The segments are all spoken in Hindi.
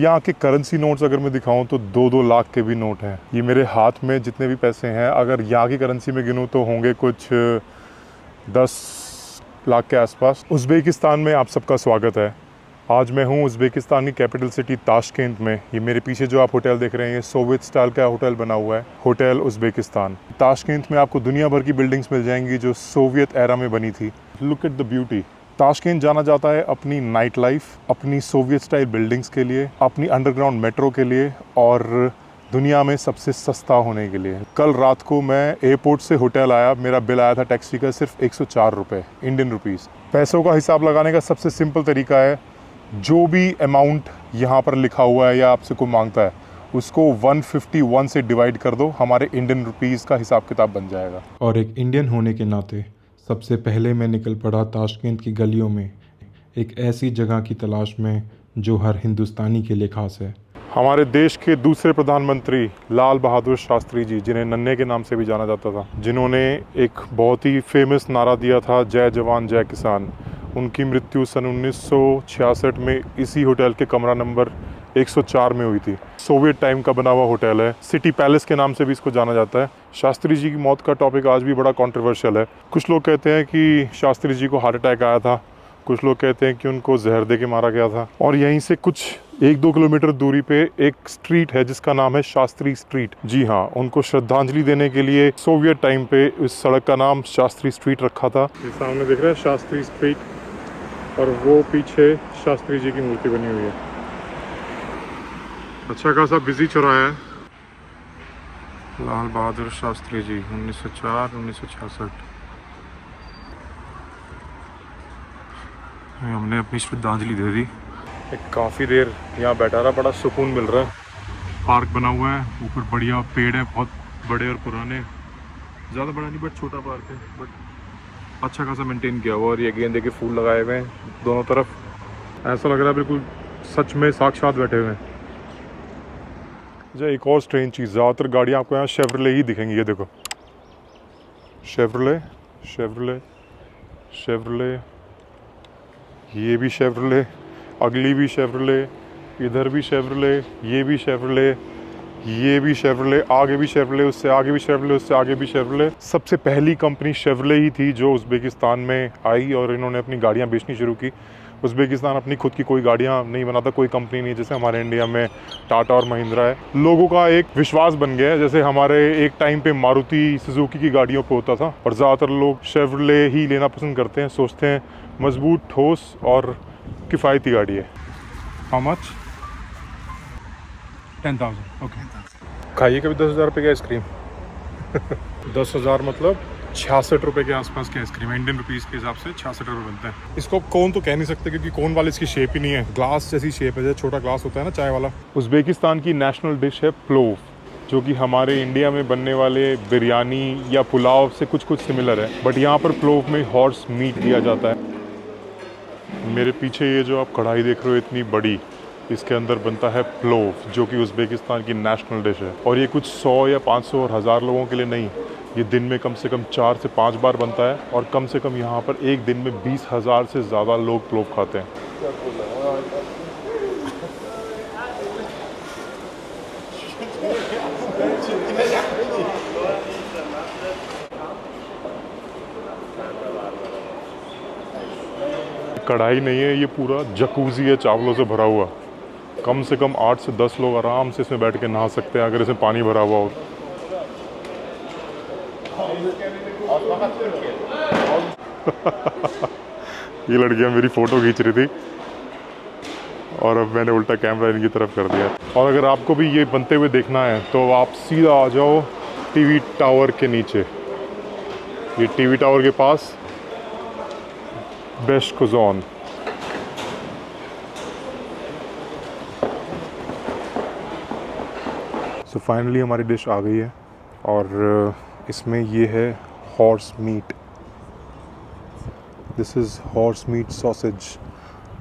यहाँ के करेंसी नोट्स अगर मैं दिखाऊं तो 2-2 लाख के भी नोट हैं। ये मेरे हाथ में जितने भी पैसे हैं, अगर यहाँ की करेंसी में गिनूं तो होंगे कुछ 10 लाख के आसपास। उज़्बेकिस्तान में आप सबका स्वागत है। आज मैं हूँ उज़्बेकिस्तान की कैपिटल सिटी ताशकेंत में। ये मेरे पीछे जो आप होटल देख रहे हैं, ये सोवियत स्टाइल का होटल बना हुआ है, होटल उज़्बेकिस्तान। ताशकेंत में आपको दुनिया भर की बिल्डिंग्स मिल जाएंगी जो सोवियत एरा में बनी थी। Look at the beauty. Tashkent जाना जाता है अपनी नाइट लाइफ, अपनी सोवियत स्टाइल बिल्डिंग्स के लिए, अपनी अंडरग्राउंड मेट्रो के लिए और दुनिया में सबसे सस्ता होने के लिए। कल रात को मैं एयरपोर्ट से होटल आया, मेरा बिल आया था टैक्सी का सिर्फ 104 रुपये इंडियन रुपीज़। पैसों का हिसाब लगाने का सबसे सिंपल तरीका है, जो भी अमाउंट यहाँ पर लिखा हुआ है या आपसे कोई मांगता है उसको 151 से डिवाइड कर दो, हमारे इंडियन रुपीज़ का हिसाब किताब बन जाएगा। और एक इंडियन होने के नाते सबसे पहले मैं निकल पड़ा ताशकेंत की गलियों में, एक ऐसी जगह की तलाश में जो हर हिंदुस्तानी के लिए खास है। हमारे देश के दूसरे प्रधानमंत्री लाल बहादुर शास्त्री जी, जिन्हें नन्हे के नाम से भी जाना जाता था, जिन्होंने एक बहुत ही फेमस नारा दिया था, जय जवान जय किसान। उनकी मृत्यु सन 1966 में इसी होटल के कमरा नंबर 104 में हुई थी। सोवियत टाइम का बना हुआ होटल है, सिटी पैलेस के नाम से भी इसको जाना जाता है। शास्त्री जी की मौत का टॉपिक आज भी बड़ा कंट्रोवर्शियल है। कुछ लोग कहते हैं कि शास्त्री जी को हार्ट अटैक आया था, कुछ लोग कहते हैं कि उनको जहर दे के मारा गया था। और यहीं से कुछ 1-2 किलोमीटर दूरी पे एक स्ट्रीट है जिसका नाम है शास्त्री स्ट्रीट। जी हाँ, उनको श्रद्धांजलि देने के लिए सोवियत टाइम पे इस सड़क का नाम शास्त्री स्ट्रीट रखा था। ये सामने दिख रहा है शास्त्री स्ट्रीट और वो पीछे शास्त्री जी की मूर्ति बनी हुई है। अच्छा खासा बिजी चौराहा है। लाल बहादुर शास्त्री जी 1904-1966। हमने अपनी श्रद्धांजलि दे दी। काफ़ी देर यहाँ बैठा रहा, बड़ा सुकून मिल रहा है। पार्क बना हुआ है, ऊपर बढ़िया पेड़ है, बहुत बड़े और पुराने, ज़्यादा बड़ा नहीं बट छोटा पार्क है, बट अच्छा खासा मेंटेन किया हुआ। और ये गेंदे के फूल लगाए हुए हैं दोनों तरफ, ऐसा लग रहा है बिल्कुल सच में साक्षात बैठे हुए हैं। जो एक और स्ट्रेंज चीज़, ज़्यादातर गाड़ियाँ आपको यहाँ शेवरले ही दिखेंगी। ये देखो, शेवरले शेवरले शेवरले, ये भी शेवरले, अगली भी शेवरले, इधर भी शेवरले, ये भी शेवरले, ये भी शेवरले, आगे भी शेवरले, उससे आगे भी शेवरले, उससे आगे भी शेवरले। सबसे पहली कंपनी शेवरले ही थी जो उज़्बेकिस्तान में आई और इन्होंने अपनी गाड़ियाँ बेचनी शुरू की। उज़्बेकिस्तान अपनी खुद की कोई गाड़ियाँ नहीं बनाता, कोई कंपनी नहीं, जैसे हमारे इंडिया में टाटा और महिंद्रा है। लोगों का एक विश्वास बन गया है, जैसे हमारे एक टाइम पे मारुति सुजुकी की गाड़ियों पे होता था, और ज़्यादातर लोग शेवरले ही लेना पसंद करते हैं, सोचते हैं मजबूत, ठोस और किफ़ायती गाड़ी है। How much? 10,000। ओके। खाइए कभी 10,000 रुपये की आइसक्रीम। 10,000 मतलब 66 रुपये के आसपास की आइसक्रीम, इंडियन रुपीज़ के हिसाब से 66 रुपये बनते हैं। इसको कोन तो कह नहीं सकते क्योंकि कोन वाले इसकी शेप ही नहीं है, ग्लास जैसी शेप है, जैसे छोटा ग्लास होता है ना चाय वाला। उज़्बेकिस्तान की नेशनल डिश है प्लोव, जो कि हमारे इंडिया में बनने वाले बिरयानी या पुलाव से कुछ कुछ सिमिलर है, बट यहाँ पर प्लोव में हॉर्स मीट दिया जाता है। मेरे पीछे ये जो आप कढ़ाई देख रहे हो इतनी बड़ी, इसके अंदर बनता है प्लोव, जो कि उज़्बेकिस्तान की नेशनल डिश है। और ये कुछ 100 या 500 और 1000 लोगों के लिए नहीं, ये दिन में कम से कम 4 से 5 बार बनता है, और कम से कम यहाँ पर एक दिन में 20,000 से ज़्यादा लोग प्लोव खाते हैं। कढ़ाई नहीं है, ये पूरा जकूज़ी है चावलों से भरा हुआ। कम से कम 8 से 10 लोग आराम से इसमें बैठ के नहा सकते हैं अगर इसमें पानी भरा हुआ हो। ये लड़कियां मेरी फ़ोटो खींच रही थी और अब मैंने उल्टा कैमरा इनकी तरफ कर दिया। और अगर आपको भी ये बनते हुए देखना है तो आप सीधा आ जाओ टीवी टावर के नीचे। ये टीवी टावर के पास बेस्ट कुज़ोन। सो फाइनली हमारी डिश आ गई है और इसमें ये है horse meat. This is horse meat sausage.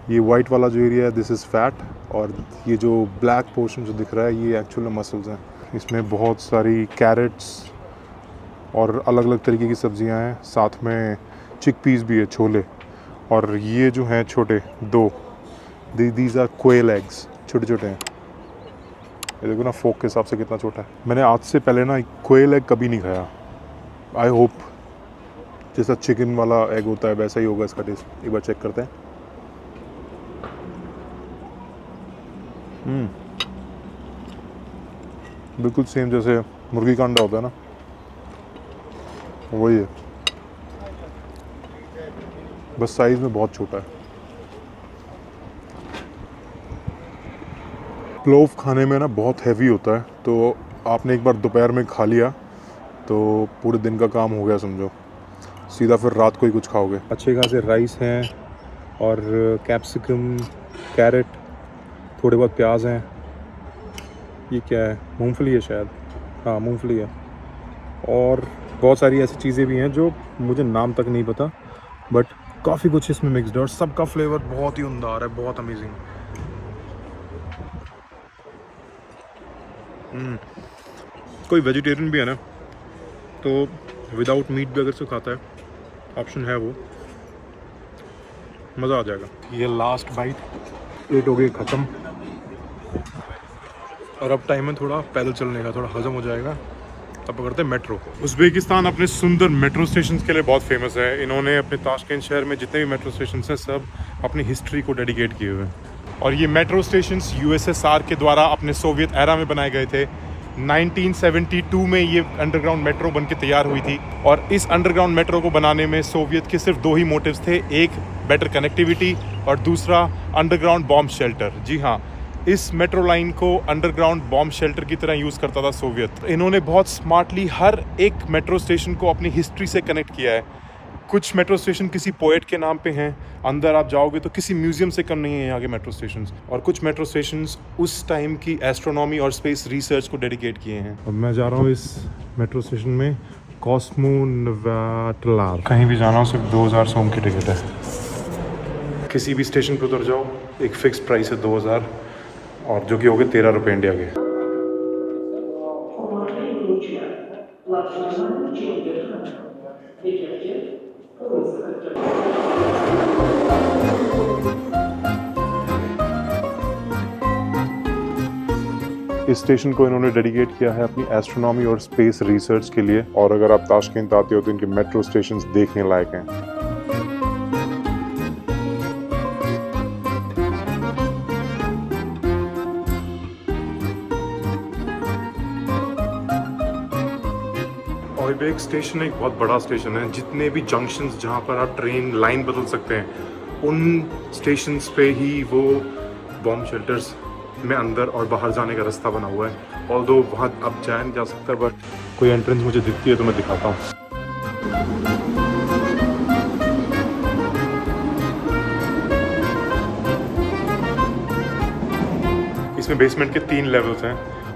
ये वाइट वाला जो एरिया है दिस इज़ फैट, और ये जो ब्लैक पोर्शन जो दिख रहा है ये एक्चुअल मसल्स हैं। इसमें बहुत सारी कैरेट्स और अलग अलग तरीके की सब्जियां हैं, साथ में चिकपीस भी है, छोले। और ये जो हैं छोटे दो, दीज आर क्वेल एग्स, छोटे छोटे हैं। ये देखो ना फोक के हिसाब से कितना छोटा है। मैंने आज से पहले ना क्वेल एग कभी नहीं खाया। आई होप जैसा चिकन वाला एग होता है वैसा ही होगा इसका टेस्ट। एक बार चेक करते हैं। बिल्कुल सेम जैसे मुर्गी का अंडा होता है ना, वही है, बस साइज में बहुत छोटा है। प्लोव खाने में ना बहुत हैवी होता है, तो आपने एक बार दोपहर में खा लिया तो पूरे दिन का काम हो गया समझो। सीधा फिर रात को ही कुछ खाओगे। अच्छे खासे राइस हैं और कैप्सिकम, कैरेट, थोड़े बहुत प्याज हैं। ये क्या है, मूंगफली है शायद, हाँ मूंगफली है। और बहुत सारी ऐसी चीज़ें भी हैं जो मुझे नाम तक नहीं पता, बट काफ़ी कुछ इसमें मिक्सड है और सबका फ्लेवर बहुत ही उम्दा आ रहा है, बहुत अमेजिंग। कोई वेजिटेरियन भी है ना तो विदाउट मीट भी अगर से खाता है, ऑप्शन है वो, मज़ा आ जाएगा। ये लास्ट बाइट, प्लेट हो गई ख़त्म और अब टाइम है थोड़ा पैदल चलने का, थोड़ा हजम हो जाएगा। अब पकड़ते हैं मेट्रो। उज़्बेकिस्तान अपने सुंदर मेट्रो स्टेशन के लिए बहुत फेमस है। इन्होंने अपने ताशकंद शहर में जितने भी मेट्रो स्टेशन हैं सब अपनी हिस्ट्री को डेडिकेट किए हुए हैं। और ये मेट्रो स्टेशन USSR के द्वारा अपने सोवियत एरा में बनाए गए थे। 1972 में ये अंडरग्राउंड मेट्रो बन के तैयार हुई थी और इस अंडरग्राउंड मेट्रो को बनाने में सोवियत के सिर्फ 2 ही मोटिव्स थे, एक बेटर कनेक्टिविटी और दूसरा अंडरग्राउंड बॉम्ब शेल्टर। जी हाँ, इस मेट्रो लाइन को अंडरग्राउंड बॉम्ब शेल्टर की तरह यूज़ करता था सोवियत। इन्होंने बहुत स्मार्टली हर एक मेट्रो स्टेशन को अपनी हिस्ट्री से कनेक्ट किया है। कुछ मेट्रो स्टेशन किसी पोएट के नाम पे हैं, अंदर आप जाओगे तो किसी म्यूजियम से कम नहीं है यहाँ के मेट्रो स्टेशंस। और कुछ मेट्रो स्टेशंस उस टाइम की एस्ट्रोनॉमी और स्पेस रिसर्च को डेडिकेट किए हैं। अब मैं जा रहा हूँ इस मेट्रो स्टेशन में, कॉस्मोनवाटलार। कहीं भी जाना हो सिर्फ 2000 सोम की टिकट है। किसी भी स्टेशन पर उतर जाओ, एक फिक्स प्राइस है 2000, और जो कि हो गए 13 रुपये इंडिया के। इस स्टेशन को इन्होंने डेडिकेट किया है अपनी एस्ट्रोनॉमी और स्पेस रिसर्च के लिए। और अगर आप ताशकंद आते हो तो इनके मेट्रो स्टेशंस देखने लायक हैं। ऑयबेक स्टेशन एक बहुत बड़ा स्टेशन है। जितने भी जंक्शंस जहाँ पर आप ट्रेन लाइन बदल सकते हैं, उन स्टेशंस पे ही वो बॉम्ब शेल्टर्स में अंदर और बाहर जाने का रास्ता बना हुआ है। ऑल्दो वहाँ अब जाया नहीं जा सकता, बट कोई एंट्रेंस मुझे दिखती है तो मैं दिखाता हूँ। इसमें बेसमेंट के 3 लेवल्स हैं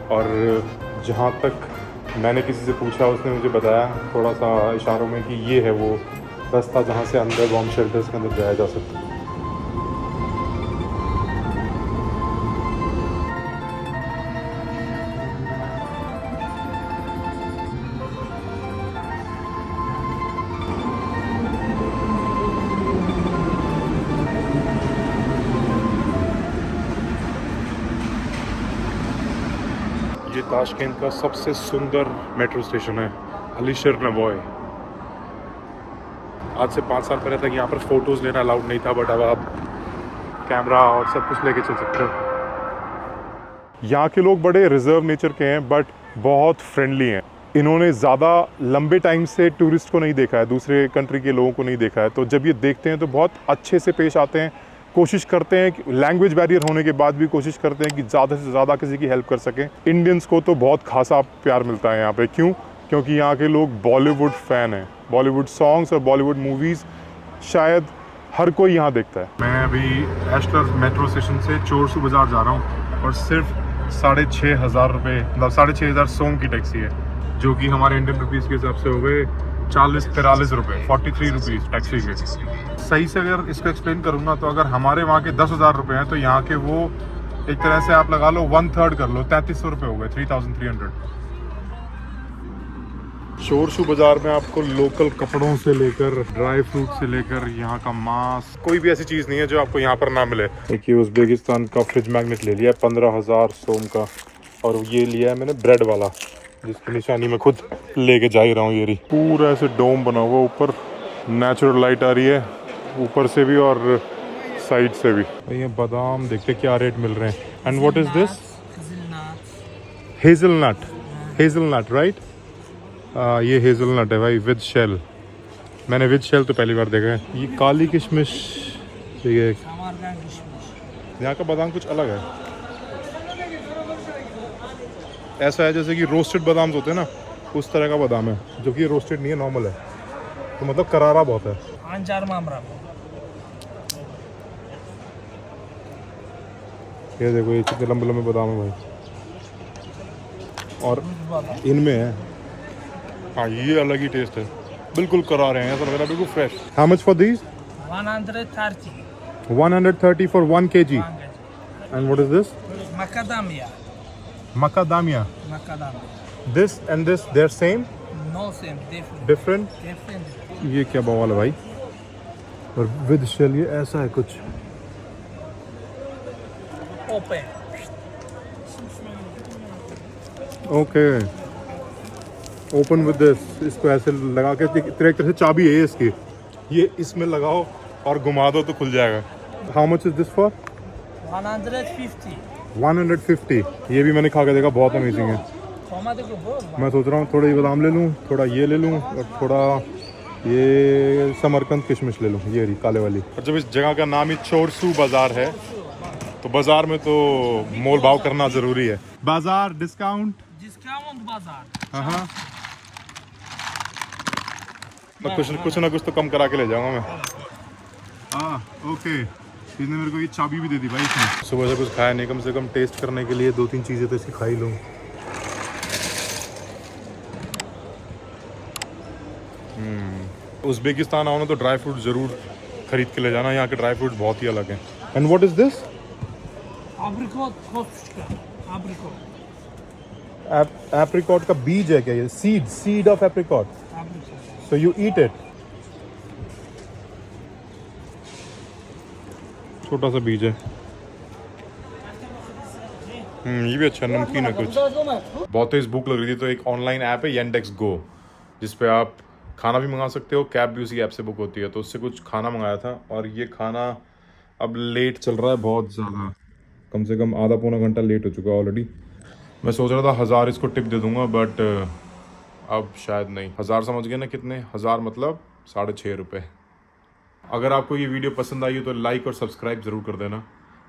और जहाँ तक मैंने किसी से पूछा उसने मुझे बताया थोड़ा सा इशारों में कि ये है वो रास्ता जहाँ से अंदर बॉम्ब शेल्टर्स के अंदर जाया जा सकता है। ये ताशकंद का सबसे सुंदर मेट्रो स्टेशन है, अलीशर नवोय। आज से 5 साल पहले तक यहाँ पर फ़ोटोज़ लेना अलाउड नहीं था, बट अब आप कैमरा और सब कुछ लेके चल सकते हो। यहाँ के लोग बड़े रिजर्व नेचर के हैं बट बहुत फ्रेंडली हैं। इन्होंने ज़्यादा लंबे टाइम से टूरिस्ट को नहीं देखा है, दूसरे कंट्री के लोगों को नहीं देखा है, तो जब ये देखते हैं तो बहुत अच्छे से पेश आते हैं। कोशिश करते हैं कि लैंग्वेज बैरियर होने के बाद भी कोशिश करते हैं कि ज़्यादा से ज़्यादा किसी की हेल्प कर सकें। इंडियंस को तो बहुत खासा प्यार मिलता है यहाँ पे। क्यों? क्योंकि यहाँ के लोग बॉलीवुड फ़ैन हैं। बॉलीवुड सॉन्ग्स और बॉलीवुड मूवीज़ शायद हर कोई यहाँ देखता है। मैं अभी एशलर मेट्रो स्टेशन से चोरसू बाज़ार जा रहा हूँ और सिर्फ 6,500 रुपये, मतलब 6,500 सोम की टैक्सी है, जो कि हमारे इंडियन रुपीज़ के हिसाब से हो गए 40-43 रुपये, 43 रुपीज़ टैक्सी के। सही से अगर इसको एक्सप्लेन करूँगा तो अगर हमारे वहाँ के 10,000 रुपये हैं तो यहाँ के वो एक तरह से आप लगा लो 1/3 कर लो, 3300 रुपये हो गए, 3,300। चोरसू बाज़ार में आपको लोकल कपड़ों से लेकर ड्राई फ्रूट से लेकर यहाँ का मांस, कोई भी ऐसी चीज़ नहीं है जो आपको यहाँ पर ना मिले। देखिए उज़्बेकिस्तान का फ्रिज मैग्नेट ले लिया 15,000 सोम का, और ये लिया है मैंने ब्रेड वाला, जिसकी निशानी मैं खुद लेके जा ही रहा हूँ। ये रही, पूरा ऐसे डोम बना हुआ, ऊपर नेचुरल लाइट आ रही है ऊपर से भी और साइड से भी। ये बादाम देखते क्या रेट मिल रहे हैं। And what is this? Hazelnut. Hazelnut right? ये हेज़लनट है भाई, विद शेल। मैंने विद शेल तो पहली बार देखा है। ये काली किशमिश, ये यहाँ का बादाम कुछ अलग है, ऐसा है जैसे कि रोस्टेड बादाम होते हैं ना, उस तरह का बादाम है, जो कि रोस्टेड नहीं है, नॉर्मल है, तो मतलब करारा बहुत है। ये देखो, ये कितने लंबे लंबे बादाम है भाई, और इनमें है, हाँ ये अलग ही टेस्ट है, बिल्कुल करारे हैं, ऐसा लग रहा है बिल्कुल fresh. How much for these? 130 for 1 kg. And what is this? Macadamia. Macadamia. Macadamia. This and this, they're same? No same, different. Different? Different. ये क्या बवाल है भाई? और विद शेल ये ऐसा है कुछ। Open. Okay, open with this. इसको ऐसे लगा के, एक तरह से चाबी है इसकी, ये इसमें लगाओ और घुमा दो तो खुल जाएगा। How much is this for? 150. 150। ये भी मैंने खा के देखा, बहुत अमेजिंग है। मैं सोच रहा हूँ थोड़ा ये बादाम ले लूँ, थोड़ा ये ले लूँ, और थोड़ा ये समरकंद किशमिश ले लूँ, ये रही काले वाली। और जब इस जगह का नाम ही चोरसू बाजार है, तो बाजार में तो मोल भाव करना जरूरी है। बाजार डिस्काउंट। Discount bazaar. हाँ, मैं कुछ ना कुछ तो कम करा के ले जाऊंगा मैं। ओके, इसने मेरे को ये चाबी भी दे दी भाई इसने। सुबह से कुछ खाया नहीं, कम से कम टेस्ट करने के लिए 2-3 चीज़ें तो इसकी खा ही लूँ। उज़्बेकिस्तान आओ ना तो ड्राई फ्रूट ज़रूर खरीद के ले जाना, यहाँ के ड्राई फ्रूट बहुत ही अलग हैं। And what is this? Apricot kostka. Apricot. Apricot का बीज है क्या ये? Seed of apricot, Apricot. So you eat it. छोटा सा बीज है। ये भी अच्छा नमकीन है कुछ। बहुत तेज भूख लग रही थी, तो एक ऑनलाइन ऐप है येंडेक्स गो, जिस पे आप खाना भी मंगा सकते हो, कैब भी उसी ऐप से बुक होती है। तो उससे कुछ खाना मंगाया था, और ये खाना अब लेट चल रहा है बहुत ज़्यादा, कम से कम आधा पौना घंटा लेट हो चुका है ऑलरेडी। मैं सोच रहा था 1000 इसको टिप दे दूंगा, बट अब शायद नहीं। 1000 समझ गए ना कितने? 1000 मतलब 6.5 रुपये। अगर आपको ये वीडियो पसंद आई हो तो लाइक और सब्सक्राइब ज़रूर कर देना।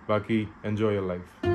बाकी एन्जॉय योर लाइफ।